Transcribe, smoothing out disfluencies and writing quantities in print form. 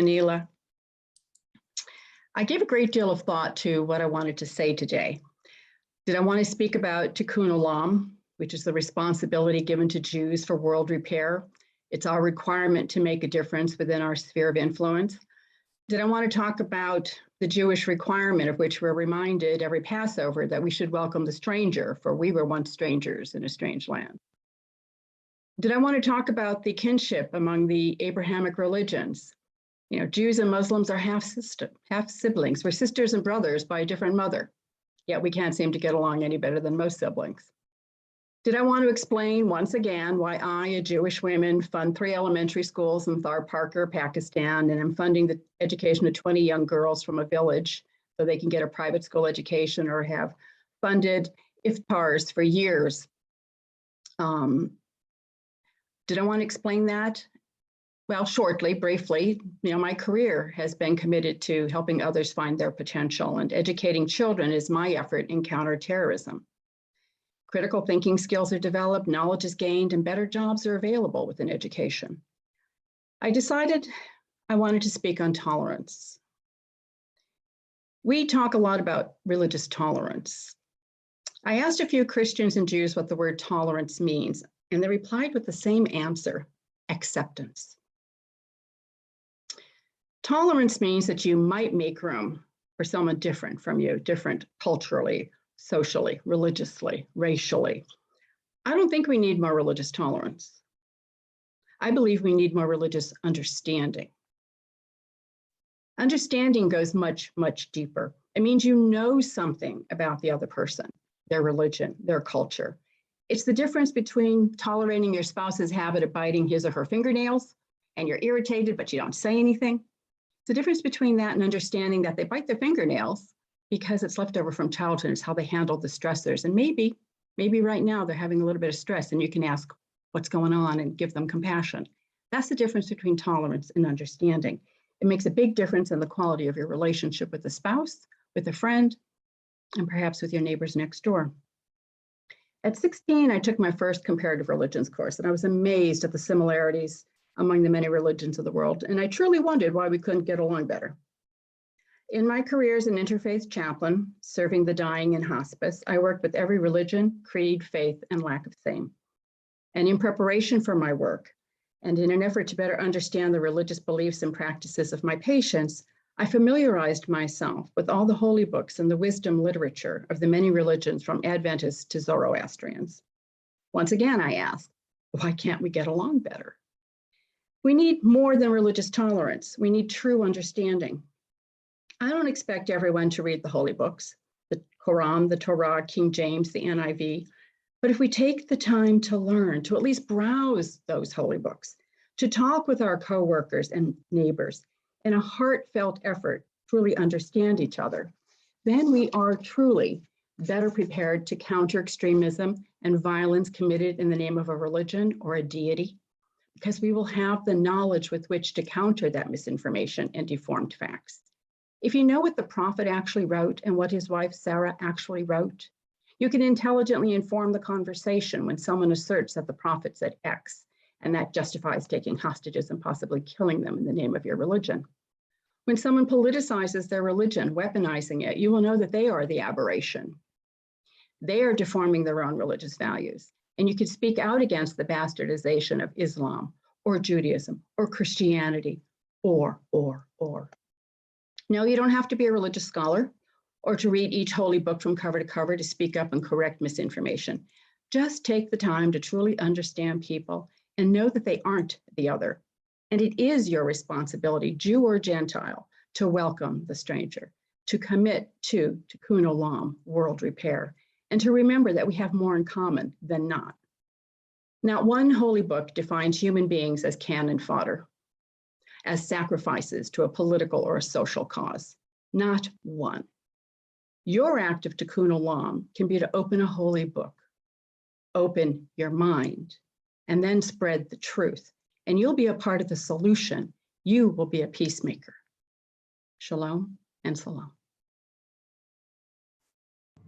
Anila. I gave a great deal of thought to what I wanted to say today. Did I want to speak about tikkun olam, which is the responsibility given to Jews for world repair? It's our requirement to make a difference within our sphere of influence. Did I want to talk about the Jewish requirement of which we're reminded every Passover that we should welcome the stranger, for we were once strangers in a strange land? Did I want to talk about the kinship among the Abrahamic religions? You know, Jews and Muslims are half siblings. We're sisters and brothers by a different mother, yet we can't seem to get along any better than most siblings. Did I want to explain once again why I, a Jewish woman, fund 3 elementary schools in Thar Parker, Pakistan, and I'm funding the education of 20 young girls from a village so they can get a private school education, or have funded iftars for years? Did I want to explain that? Well, shortly, briefly, my career has been committed to helping others find their potential, and educating children is my effort in counterterrorism. Critical thinking skills are developed, knowledge is gained, and better jobs are available within education. I decided I wanted to speak on tolerance. We talk a lot about religious tolerance. I asked a few Christians and Jews what the word tolerance means, and they replied with the same answer: acceptance. Tolerance means that you might make room for someone different from you, different culturally, socially, religiously, racially. I don't think we need more religious tolerance. I believe we need more religious understanding. Understanding goes much, much deeper. It means you know something about the other person, their religion, their culture. It's the difference between tolerating your spouse's habit of biting his or her fingernails, and you're irritated, but you don't say anything. It's the difference between that and understanding that they bite their fingernails because it's left over from childhood. It's how they handled the stressors. And maybe right now they're having a little bit of stress, and you can ask what's going on and give them compassion. That's the difference between tolerance and understanding. It makes a big difference in the quality of your relationship with a spouse, with a friend, and perhaps with your neighbors next door. At 16, I took my first comparative religions course, and I was amazed at the similarities among the many religions of the world, and I truly wondered why we couldn't get along better. In my career as an interfaith chaplain, serving the dying in hospice, I worked with every religion, creed, faith, and lack of same. And in preparation for my work, and in an effort to better understand the religious beliefs and practices of my patients, I familiarized myself with all the holy books and the wisdom literature of the many religions, from Adventists to Zoroastrians. Once again, I asked, why can't we get along better? We need more than religious tolerance. We need true understanding. I don't expect everyone to read the holy books, the Quran, the Torah, King James, the NIV, but if we take the time to learn, to at least browse those holy books, to talk with our coworkers and neighbors in a heartfelt effort to truly understand each other, then we are truly better prepared to counter extremism and violence committed in the name of a religion or a deity, because we will have the knowledge with which to counter that misinformation and deformed facts. If you know what the prophet actually wrote and what his wife Sarah actually wrote, you can intelligently inform the conversation when someone asserts that the prophet said X, and that justifies taking hostages and possibly killing them in the name of your religion. When someone politicizes their religion, weaponizing it, you will know that they are the aberration. They are deforming their own religious values. And you could speak out against the bastardization of Islam or Judaism or Christianity or. No, you don't have to be a religious scholar or to read each holy book from cover to cover to speak up and correct misinformation. Just take the time to truly understand people and know that they aren't the other. And it is your responsibility, Jew or Gentile, to welcome the stranger, to commit to tikkun olam, world repair, and to remember that we have more in common than not. Not one holy book defines human beings as cannon fodder, as sacrifices to a political or a social cause. Not one. Your act of tikkun olam can be to open a holy book, open your mind, and then spread the truth. And you'll be a part of the solution. You will be a peacemaker. Shalom and salam.